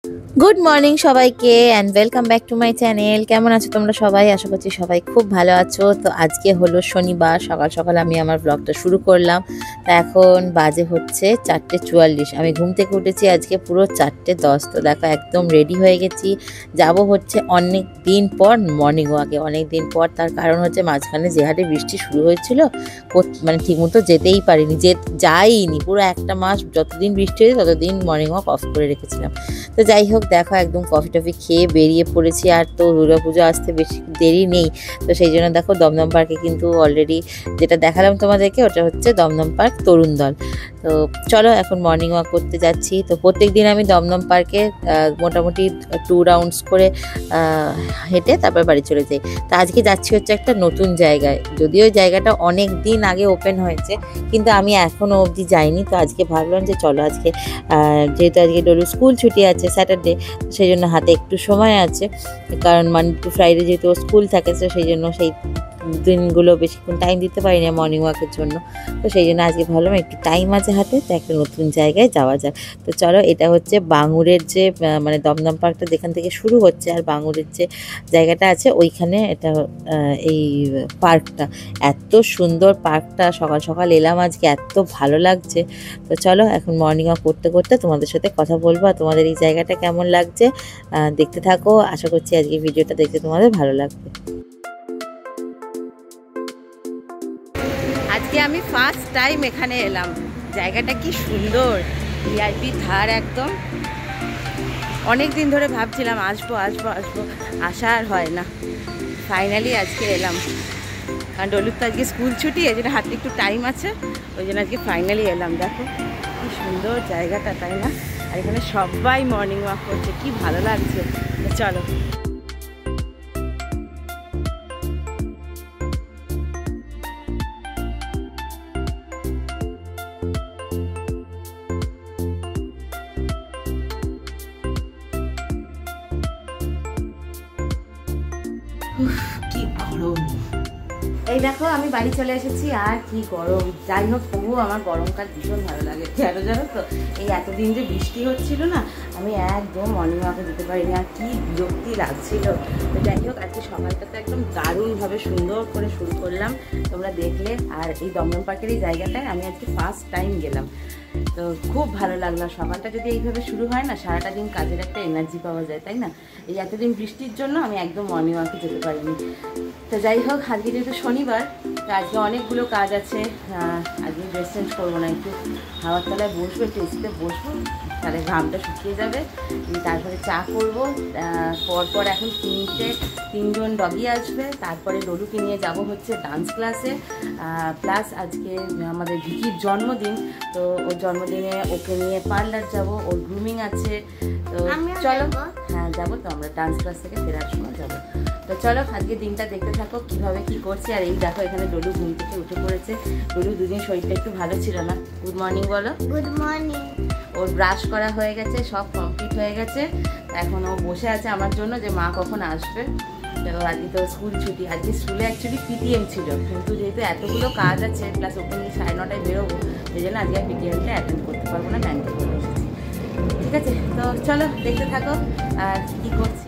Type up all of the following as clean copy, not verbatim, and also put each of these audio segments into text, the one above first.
Good morning সবাইকে and welcome back to my channel. কেমন আছো তোমরা সবাই? আশা করছি সবাই খুব ভালো আছো। তো আজকে হলো শনিবার, সকাল সকাল আমি আমার ব্লগটা শুরু করলাম। তা এখন বাজে হচ্ছে 4:44। আমি ঘুম থেকে উঠেছি আজকে পুরো 4:10। তো দেখো একদম রেডি হয়ে গেছি, যাব হচ্ছে অনেক দিন পর মর্নিং ওয়াকে। অনেক দিন পর, তার কারণ হচ্ছে মাঝখানে যে হারে বৃষ্টি শুরু হয়েছিল, মানে ঠিকমতো যেতেই পারিনি, যাইনি পুরো একটা মাস। যতদিন বৃষ্টি হয়েছে ততদিন মর্নিং ওয়াক অফ করে রেখেছিলাম। তো যাই হোক, দেখো একদম কফি টফি খেয়ে বেরিয়ে পড়েছি। আর তো দুর্গাপুজো আসতে বেশি দেরি নেই, তো সেই জন্য দেখো দমদম পার্কে কিন্তু অলরেডি যেটা দেখালাম তোমাদেরকে, ওটা হচ্ছে দমদম পার্ক তরুণ দল। তো চলো এখন মর্নিং ওয়াক করতে যাচ্ছি। তো প্রত্যেক দিন আমি দমদম পার্কে মোটামুটি 2 রাউন্ডস করে হেঁটে তারপর বাড়ি চলে যাই। তো আজকে যাচ্ছি হচ্ছে একটা নতুন জায়গায়, যদিও জায়গাটা অনেক দিন আগে ওপেন হয়েছে, কিন্তু আমি এখনও অবধি যাইনি। তো আজকে ভাবলাম যে চলো আজকে, যেহেতু আজকে ডলুর স্কুল ছুটি আছে স্যাটারডে, সেই জন্য হাতে একটু সময় আছে, কারণ মানডে টু ফ্রাইডে যেহেতু স্কুল থাকে, তো সেই জন্য সেই দিনগুলো বেশিক্ষণ টাইম দিতে পারি না মর্নিং ওয়াকের জন্য। তো সেই জন্য আজকে ভাবলাম একটু টাইম আছে হাতে, তো একটা নতুন জায়গায় যাওয়া যাক। তো চলো, এটা হচ্ছে বাঙুরের যে মানে দমদম পার্কটা যেখান থেকে শুরু হচ্ছে আর বাঙুরের যে জায়গাটা আছে ওইখানে এটা এই পার্কটা এত সুন্দর। পার্কটা সকাল সকাল এলাম আজকে, এত ভালো লাগছে। তো চলো এখন মর্নিং ওয়াক করতে করতে তোমাদের সাথে কথা বলবো, আর তোমাদের এই জায়গাটা কেমন লাগছে দেখতে থাকো। আশা করছি আজকে ভিডিওটা দেখতে তোমাদের ভালো লাগবে। আজকে আমি ফার্স্ট টাইম এখানে এলাম। জায়গাটা কি সুন্দর, ভিআইপি ধার একদম। অনেক দিন ধরে ভাবছিলাম আসবো আসবো আসবো, আসা আর হয় না। ফাইনালি আজকে এলাম, কারণ ডলুর তো আজকে স্কুল ছুটি, এই জন্য হাতে একটু টাইম আছে, ওই জন্য আজকে ফাইনালি এলাম। দেখো কি সুন্দর জায়গাটা, তাই না? আর এখানে সবাই মর্নিং ওয়াক করছে, কি ভালো লাগছে। চলো কি গরম। এই দেখো আমি বাড়ি চলে এসেছি, আর কি গরম। যাই হোক, তবুও আমার গরমকাল ভীষণ ভালো লাগে। কেন জানো তো, এই এতদিন যে বৃষ্টি হচ্ছিল না, আমি একদম মর্নিং ওয়াকে যেতে পারিনি, আর কি বিরক্তি লাগছিল। তো যাই হোক, আজকে সকালটা তো একদম দারুণভাবে সুন্দর করে শুরু করলাম, তোমরা দেখলে। আর এই দমদম পার্কের এই জায়গাটায় আমি আজকে ফার্স্ট টাইম গেলাম, তো খুব ভালো লাগলো। সকালটা যদি এইভাবে শুরু হয় না, সারাটা দিন কাজের একটা এনার্জি পাওয়া যায়, তাই না? এই এতদিন বৃষ্টির জন্য আমি একদম মর্নিং ওয়াকে যেতে পারিনি। তো যাই হোক, আজকে যেহেতু শনিবার, তো আজকে অনেকগুলো কাজ আছে। আজকে ড্রেস চেঞ্জ করবো না, একটু হাওয়ার তলায় বসবো, একটু এসিতে বসবো, তাহলে ঘামটা শুকিয়ে যাবে। তারপরে চা করবো, পরপর এখন তিনজন ডগি আসবে। তারপরে ডলুকে নিয়ে যাব হচ্ছে ডান্স ক্লাসে, প্লাস আজকে আমাদের ভিকির জন্মদিন, তো ওর জন্মদিনে ওকে নিয়ে পার্লার যাব, ওর গ্রুমিং আছে। তো চলো, হ্যাঁ যাবো তো, আমরা ডান্স ক্লাস থেকে ফেরার সময় যাবো। তো চলো আজকে দিনটা দেখতে থাকো কিভাবে কি করছি। আর এই দেখো এখানে ডলু ঘুম থেকে উঠে পড়েছে। ডলু দুদিন শরীরটা একটু ভালো ছিল না। গুড মর্নিং বলো। Good morning. ওর ব্রাশ করা হয়ে গেছে, সব কমপ্লিট হয়ে গেছে। এখন ও বসে আছে আমার জন্য যে মা কখন আসবে। তো আজকে তো স্কুল ছুটি, আজকে স্কুলে অ্যাকচুয়ালি পিটিএম ছিল, কিন্তু যেহেতু এতগুলো কাজ আছে, প্লাস ওকে নিয়ে 9:30টায় বেরোবো, সেই জন্য আজকে পিটিএমটা অ্যাটেন্ড করতে পারবো না, ব্যাংকে করে এসেছি। ঠিক আছে, তো চলো দেখতে থাকো আর কী করছি।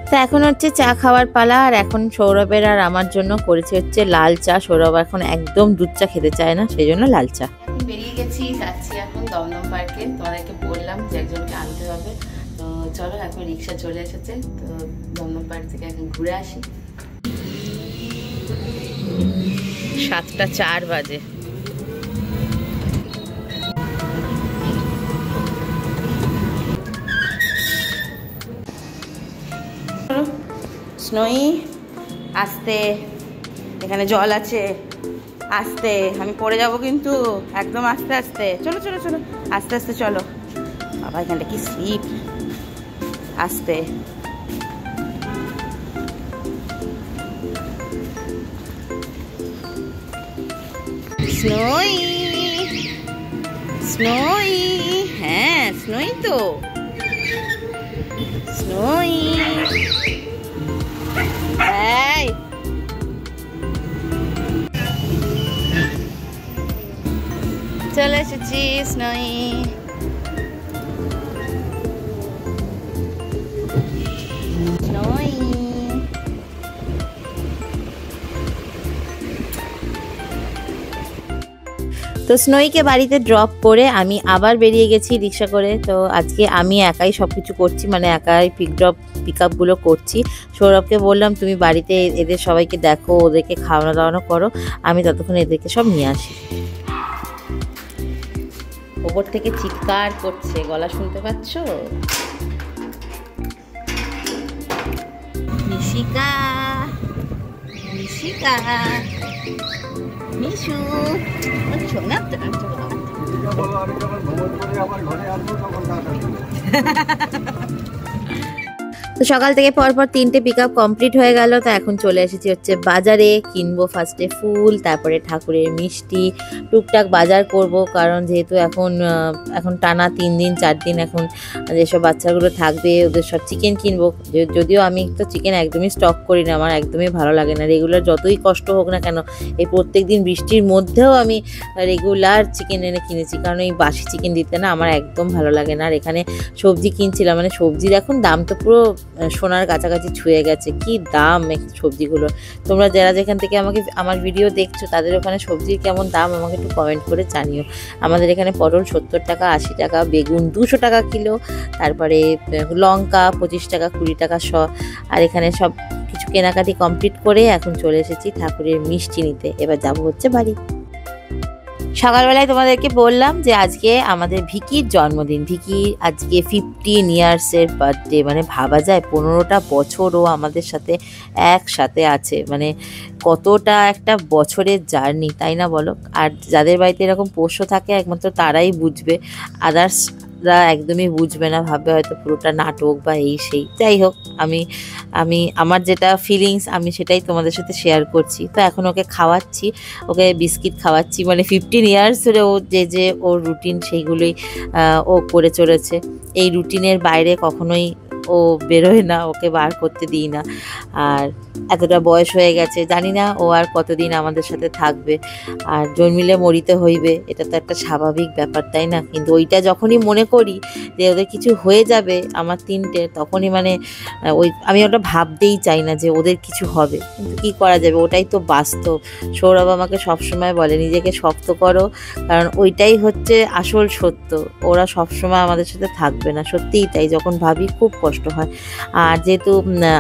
তো এখন হচ্ছে চা খাওয়ার পালা, আর এখন সৌরভের আর আমার জন্য করেছি হচ্ছে লাল চা। সৌরভ এখন একদম দুধ চা খেতে চায় না, সেই জন্য লাল চা। বেরিয়ে গেছি, যাচ্ছি এখন দমদম পার্কে। তোমাদেরকে বললাম যে একজনকে আনতে হবে, তো চলো এখন রিক্সা চলে এসেছে। তো দমদম পার্ক থেকে এখন ঘুরে আসি। 7:04 বাজে। স্নোই, আস্তে, এখানে জল আছে, আস্তে, আমি পড়ে যাব কিন্তু, একদম আস্তে আস্তে। চলো চলো চলো, আস্তে আস্তে চলো। বাবা এখানটা কি স্লিপ, আস্তে। স্নোই, স্নোই, হ্যাঁ স্নোই তো, স্নোই। এই চলে এসেছি স্নোই। তো স্নোইকে বাড়িতে ড্রপ করে আমি আবার বেরিয়ে গেছি রিক্সা করে। তো আজকে আমি একাই সব কিছু করছি, মানে একাই পিক আপগুলো করছি। সৌরভকে বললাম তুমি বাড়িতে এদের সবাইকে দেখো, ওদেরকে খাওয়ানো দাওয়ানো করো, আমি ততক্ষণ এদেরকে সব নিয়ে আসি। ওপর থেকে চিৎকার করছে, গলা শুনতে পাচ্ছ? নিশিকা, নিশিকা, মিশু, শোনা তো তো সকাল থেকে পরপর 3টে পিক আপ কমপ্লিট হয়ে গেল। তো এখন চলে এসেছি হচ্ছে বাজারে, কিনবো ফার্স্টে ফুল, তারপরে ঠাকুরের মিষ্টি, টুকটাক বাজার করব, কারণ যেহেতু এখন টানা 3 দিন 4 দিন এখন যেসব বাচ্চাগুলো থাকবে ওদের সব চিকেন কিনবো। যদিও আমি তো চিকেন একদমই স্টক করি না, আমার একদমই ভালো লাগে না। রেগুলার যতই কষ্ট হোক না কেন, এই প্রত্যেক দিন বৃষ্টির মধ্যেও আমি রেগুলার চিকেন এনে কিনেছি, কারণ এই বাসি চিকেন দিতে না আমার একদম ভালো লাগে না। আর এখানে সবজি কিনছিলাম, মানে সবজির এখন দাম তো পুরো সোনার কাছাকাছি ছুঁয়ে গেছে, কি দাম সবজিগুলো। তোমরা যারা যেখান থেকে আমার ভিডিও দেখছো তাদের ওখানে সবজির কেমন দাম আমাকে একটু কমেন্ট করে জানিও। আমাদের এখানে পটল 70 টাকা, 80 টাকা, বেগুন 200 টাকা কিলো, তারপরে লঙ্কা 25 টাকা, 20 টাকা শ। আর এখানে সব কিছু কেনাকাটি কমপ্লিট করে এখন চলে এসেছি ঠাকুরের মিষ্টি নিতে। এবার যাবো হচ্ছে বাড়ি। সকালবেলায় তোমাদেরকে বললাম যে আজকে আমাদের ভিকির জন্মদিন। ভিকি আজকে 15 ইয়ার্সের বার্থডে, মানে ভাবা যায় 15টা বছর ও আমাদের সাথে একসাথে আছে, মানে কতটা একটা বছরের জার্নি, তাই না বলো? আর যাদের বাড়িতে এরকম পোষ্য থাকে একমাত্র তারাই বুঝবে, আদার্সরা একদমই বুঝবে না, ভাববে হয়তো পুরোটা নাটক বা এই সেই। যাই হোক, আমি আমার যেটা ফিলিংস আমি সেটাই তোমাদের সাথে শেয়ার করছি। তো এখন ওকে খাওয়াচ্ছি, ওকে বিস্কিট খাওয়াচ্ছি, মানে 15 ইয়ার্স ধরে ও যে ওর রুটিন সেইগুলোই ও করে চলেছে। এই রুটিনের বাইরে কখনোই ও বেরোয় না, ওকে বার করতে দিই না। আর এতটা বয়স হয়ে গেছে, জানি না ও আর কতদিন আমাদের সাথে থাকবে। আর জন্মিলে মরিতে হইবে, এটা তো একটা স্বাভাবিক ব্যাপার, তাই না? কিন্তু ওইটা যখনই মনে করি যে ওদের কিছু হয়ে যাবে আমার 3টে, তখনই মানে আমি ওটা ভাবতেই চাই না যে ওদের কিছু হবে। কিন্তু কী করা যাবে, ওটাই তো বাস্তব। সৌরভ আমাকে সবসময় বলে নিজেকে শক্ত করো, কারণ ওইটাই হচ্ছে আসল সত্য। ওরা সবসময় আমাদের সাথে থাকবে না, সত্যিই তাই। যখন ভাবি খুব কষ্ট হয়। আর যেহেতু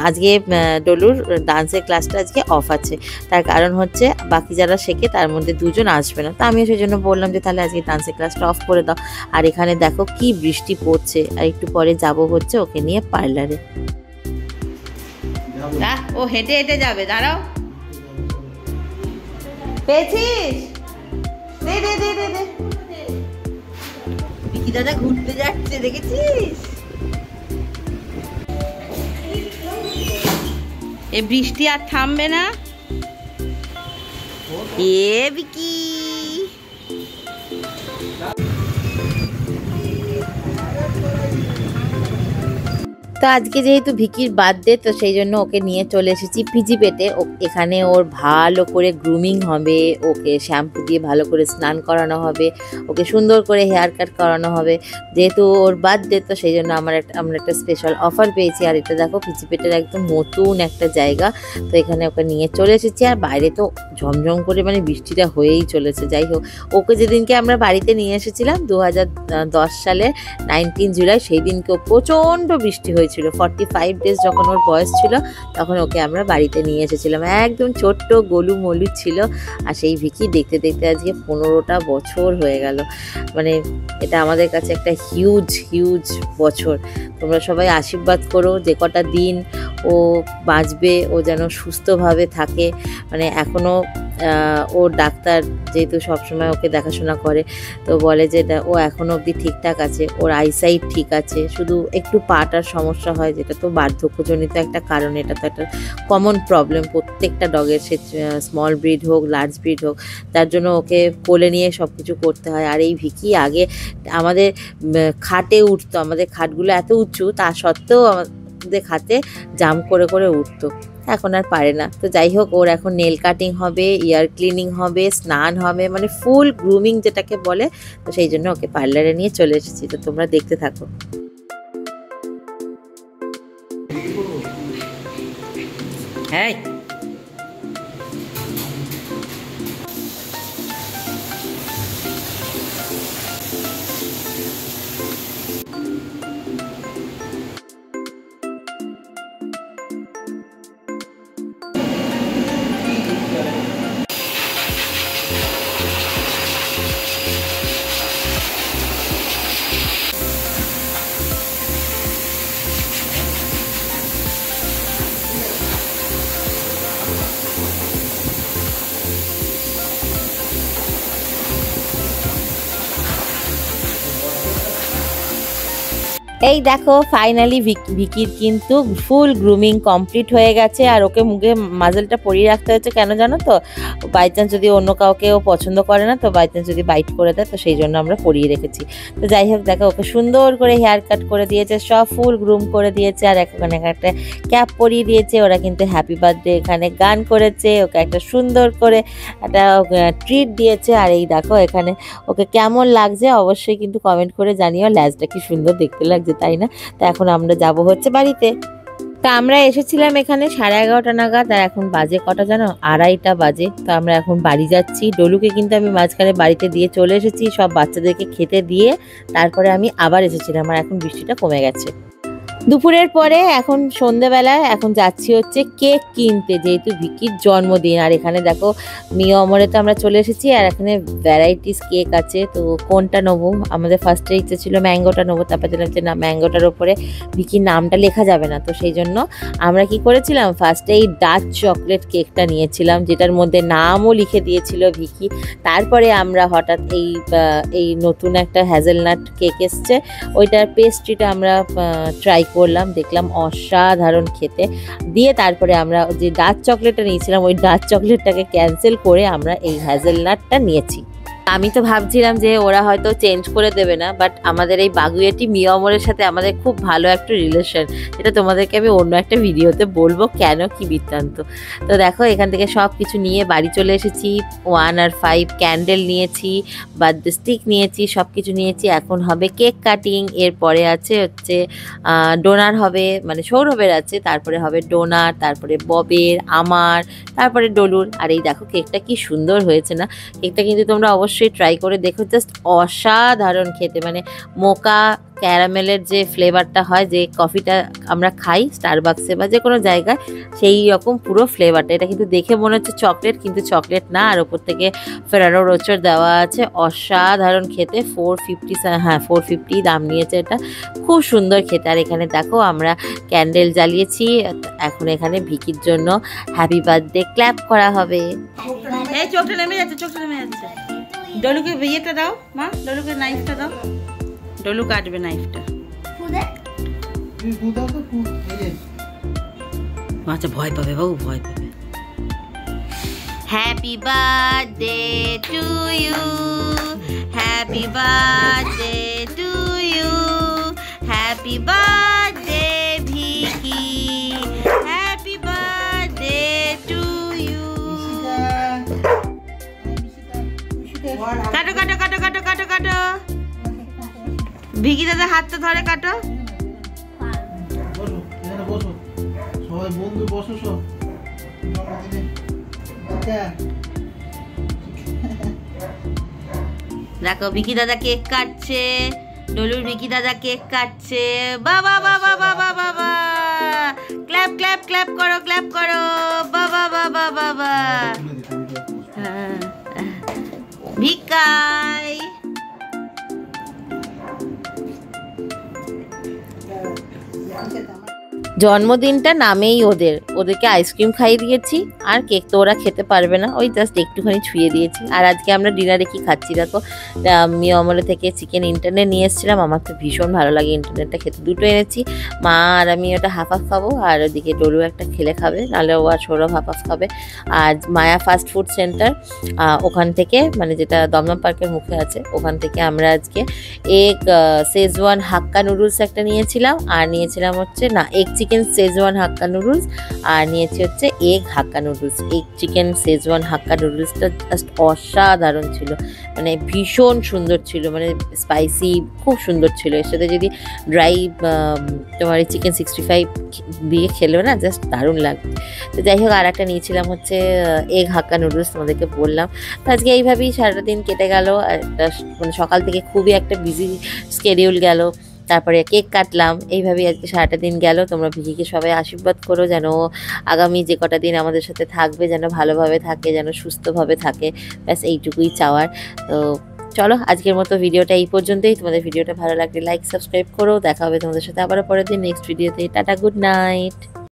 আজকে ডলুর ডান্সের ক্লাসটা আজকে অফ আছে, তার কারণ হচ্ছে বাকি যারা শেখে তার মধ্যে 2 জন আসবে না। তো আমিও সেই জন্য বললাম যে তাহলে আজকে ডান্সের ক্লাসটা অফ করে দাও। আর এখানে দেখো কি বৃষ্টি পড়ছে, আর একটু পরে যাব হচ্ছে ওকে নিয়ে পার্লারে। ও হেঁটে হেঁটে যাবে, দাঁড়াও। পেয়েছিস? দে দে দে দে দে। বিকি দাদা ঘুরতে যাচ্ছে, দেখেছিস? এ বৃষ্টি আর থামবে না। এ বিকি, তো আজকে যেহেতু ভিকির বার্থডে, তো সেই জন্য ওকে নিয়ে চলে এসেছি পিজি পেটে। এখানে ওর ভালো করে গ্রুমিং হবে, ওকে শ্যাম্পু দিয়ে ভালো করে স্নান করানো হবে, ওকে সুন্দর করে হেয়ার কাট করানো হবে। যেহেতু ওর বার্থডে, তো সেই জন্য আমরা একটা স্পেশাল অফার পেয়েছি। আর এটা দেখো পিজি পেটের একদম নতুন একটা জায়গা, তো এখানে ওকে নিয়ে চলে এসেছি। আর বাইরে তো ঝমঝম করে মানে বৃষ্টিটা হয়েই চলেছে। যাই হোক, ওকে যেদিনকে আমরা বাড়িতে নিয়ে এসেছিলাম 2010 সালে 19 জুলাই, সেই দিনকেও প্রচণ্ড বৃষ্টি হয়েছিল। 45 ডেজ যখন ওর বয়স ছিল তখন ওকে আমরা বাড়িতে নিয়ে এসেছিলাম। একদম ছোট্ট গোলু মলু ছিল। আর সেই ভিকি দেখতে দেখতে আজকে 15টা বছর হয়ে গেল। মানে এটা আমাদের কাছে একটা হিউজ বছর। তোমরা সবাই আশীর্বাদ করো যে কটা দিন ও বাঁচবে, ও যেন সুস্থভাবে থাকে। মানে এখনও ওর ডাক্তার যেহেতু সবসময় ওকে দেখাশোনা করে, তো বলে যে ও এখনও অবধি ঠিকঠাক আছে, ওর আইসাইট ঠিক আছে, শুধু একটু পাটার সমস্যা হয়, যেটা তো বার্ধক্যজনিত একটা কারণ। এটা তো একটা কমন প্রবলেম প্রত্যেকটা ডগের, সে স্মল ব্রিড হোক লার্জ ব্রিড হোক, তার জন্য ওকে কোলে নিয়ে সব কিছু করতে হয়। আর এই ভিকি আগে আমাদের খাটে উঠতো, আমাদের খাটগুলো এত উঁচু, তা সত্ত্বেও আমাদের খাটে জাম্প করে করে উঠতো, এখন আর পারে না। তো যাই হোক, ওর এখন নেল কাটিং হবে, ইয়ার ক্লিনিং হবে, স্নান হবে, মানে ফুল গ্রুমিং যেটাকে বলে। তো সেই জন্য ওকে পার্লারে নিয়ে চলে এসেছি। তো তোমরা দেখতে থাকো। হ্যাঁ, এই দেখো ফাইনালি ভিকির কিন্তু ফুল গ্রুমিং কমপ্লিট হয়ে গেছে। আর ওকে মুখে মাজেলটা পরিয়ে রাখতে হচ্ছে, কেন জানো তো, বাই চান্স যদি অন্য কাউকে ও পছন্দ করে না, তো বাই চান্স যদি বাইট করে দেয়, তো সেই জন্য আমরা পরিয়ে রেখেছি। তো যাই হোক দেখো ওকে সুন্দর করে হেয়ার কাট করে দিয়েছে, সব ফুল গ্রুম করে দিয়েছে, আর এখানে একটা ক্যাপ পরিয়ে দিয়েছে। ওরা কিন্তু হ্যাপি বার্থডে এখানে গান করেছে, ওকে একটা সুন্দর করে একটা ট্রিট দিয়েছে। আর এই দেখো এখানে ওকে কেমন লাগছে অবশ্যই কিন্তু কমেন্ট করে জানিও, ল্যাজটা কি সুন্দর দেখতে লাগছে, তাই না? তো এখন আমরা যাব হচ্ছে বাড়িতে। তা আমরা এসেছিলাম এখানে 11:30 নাগাদ, আর এখন বাজে কটা জানো, 2:30 বাজে। তো আমরা এখন বাড়ি যাচ্ছি। ডলুকে কিন্তু আমি মাঝখানে বাড়িতে দিয়ে চলে এসেছি, সব বাচ্চাদেরকে খেতে দিয়ে তারপরে আমি আবার এসেছিলাম। আর এখন বৃষ্টিটা কমে গেছে। দুপুরের পরে এখন সন্ধেবেলায় এখন যাচ্ছি হচ্ছে কেক কিনতে, যেহেতু ভিকির জন্মদিন। আর এখানে দেখো মিও অমরে তো আমরা চলে এসেছি, আর এখানে ভ্যারাইটিস কেক আছে। তো কোনটা নেবো, আমাদের ফার্স্টে ইচ্ছে ছিল ম্যাঙ্গোটা নেবো, তারপর দিলাম যে না, ম্যাঙ্গোটার ওপরে ভিকির নামটা লেখা যাবে না। তো সেই জন্য আমরা কি করেছিলাম, ফার্স্টে এই ডার্ক চকলেট কেকটা নিয়েছিলাম, যেটার মধ্যে নামও লিখে দিয়েছিল ভিকি। তারপরে আমরা হঠাৎ এই নতুন একটা হ্যাজেলনাট কেক এসছে, ওইটার পেস্ট্রিটা আমরা ট্রাই করলাম, দেখলাম অসাধারণ খেতে। দিয়ে তারপরে আমরা যে ডার্ক চকলেটটা নিয়েছিলাম, ওই ডার্ক চকলেটটাকে ক্যান্সেল করে আমরা এই হ্যাজেলনাটটা নিয়েছি। আমি তো ভাবছিলাম যে ওরা হয়তো চেঞ্জ করে দেবে না, বাট আমাদের এই বাগুইয়াটি মিও অমরের সাথে আমাদের খুব ভালো একটা রিলেশন, যেটা তোমাদেরকে আমি অন্য একটা ভিডিওতে বলবো কেন কি বৃত্তান্ত। তো দেখো এখান থেকে সব কিছু নিয়ে বাড়ি চলে এসেছি। 1 আর 5 ক্যান্ডেল নিয়েছি, বার্থডে স্টিক নিয়েছি, সব কিছু নিয়েছি। এখন হবে কেক কাটিং, এরপরে আছে হচ্ছে ডোনার হবে, মানে সৌরভের আছে, তারপরে হবে ডোনার, তারপরে ববের, আমার, তারপরে ডলুর। আর এই দেখো কেকটা কি সুন্দর হয়েছে না, কেকটা কিন্তু তোমরা অবশ্যই ট্রাই করে দেখো, জাস্ট অসাধারণ খেতে। মানে মোকা ক্যারামেলের যে ফ্লেভারটা হয়, যে কফিটা আমরা খাই স্টারবাক্সে বা যে কোনো জায়গায়, সেই রকম পুরো ফ্লেভারটা। এটা কিন্তু দেখে মনে হচ্ছে চকলেট, কিন্তু চকলেট না। আর ওপর থেকে ফেরারো রোচর দেওয়া আছে, অসাধারণ খেতে। 450, হ্যাঁ 450 দাম নিয়েছে এটা, খুব সুন্দর খেতে। আর এখানে দেখো আমরা ক্যান্ডেল জ্বালিয়েছি। এখন এখানে ভিকির জন্য হ্যাপি বার্থডে ক্ল্যাপ করা হবে। এই চোখটা নেমে যাচ্ছে, চোখটা নেমে যাচ্ছে। ডলুকে ইয়েটা দাও মা, ডলুকে নাইফটা দাও, ডলু কাটবে নাইফটা। আচ্ছা ভয় পাবে বাবু, ভয় পাবে। Happy birthday to you, happy birthday to you, happy birthday Vicky, happy birthday to you. কাটো কাটো কাটো কাটো কাটো কাটো, ভিকি দাদা হাতটা ধরে কাটো। দেখো ভিকি দাদা কেক কাটছে, ডলুর ভিকি দাদা কেক কাটছে। বাবা বাবা বাবা বাবা, ক্ল্যাপ ক্ল্যাপ ক্ল্যাপ করো, ক্ল্যাপ করো, বাবা বাবা বাবা। ভিকাই জন্মদিনটা নামেই ওদেরকে আইসক্রিম খাইয়ে দিয়েছি, আর কেক তো ওরা খেতে পারবে না, ওই জাস্ট একটুখানি ছুঁয়ে দিয়েছি। আর আজকে আমরা ডিনারে কি খাচ্ছি দেখো, মিও অমলে থেকে চিকেন ইন্টারনেট নিয়ে এসেছিলাম। আমার তো ভীষণ ভালো লাগে ইন্টারনেটটা খেতে, দুটো এনেছি। মা আর আমি ওটা হাফ হাফ খাবো, আর ওদিকে ডলু একটা খেলে খাবে, নাহলে ও আর সৌরভ হাফ হাফ খাবে। আর মায়া ফাস্ট ফুড সেন্টার, ওখান থেকে, মানে যেটা দমদম পার্কের মুখে আছে, ওখান থেকে আমরা আজকে এগ শেজওয়ান হাক্কা নুডলস একটা নিয়েছিলাম, আর নিয়েছিলাম হচ্ছে না এগ চিকেন শেজওয়ান হাক্কা নুডলস, আর নিয়েছি হচ্ছে এগ হাক্কা নুডলস। এগ চিকেন শেজওয়ান হাক্কা নুডলসটা জাস্ট অসাধারণ ছিল, মানে ভীষণ সুন্দর ছিল, মানে স্পাইসি খুব সুন্দর ছিল। এর সাথে যদি ড্রাই তোমার চিকেন 65 দিয়ে খেলেও না, জাস্ট দারুণ লাগবে। তো যাই হোক, আর একটা নিয়েছিলাম হচ্ছে এগ হাক্কা নুডলস, তোমাদেরকে বললাম। তো আজকে এইভাবেই সারাটা দিন কেটে গেল। একটা মানে সকাল থেকে খুবই একটা বিজি স্কেডিউল গেল, তারপরে কেক কাটলাম, এইভাবেই আজকে সারাটা দিন গেল। তোমরা ভিকিকে সবাই আশীর্বাদ করো যেন আগামী যে কটা দিন আমাদের সাথে থাকবে যেন ভালোভাবে থাকে, যেন সুস্থভাবে থাকে, ব্যাস এইটুকুই চাওয়ার। তো চলো আজকের মতো ভিডিওটা এই পর্যন্তই। তোমাদের ভিডিওটা ভালো লাগলে লাইক সাবস্ক্রাইব করো। দেখা হবে তোমাদের সাথে আবারও পরের দিন নেক্সট ভিডিওতে। Tata, good night.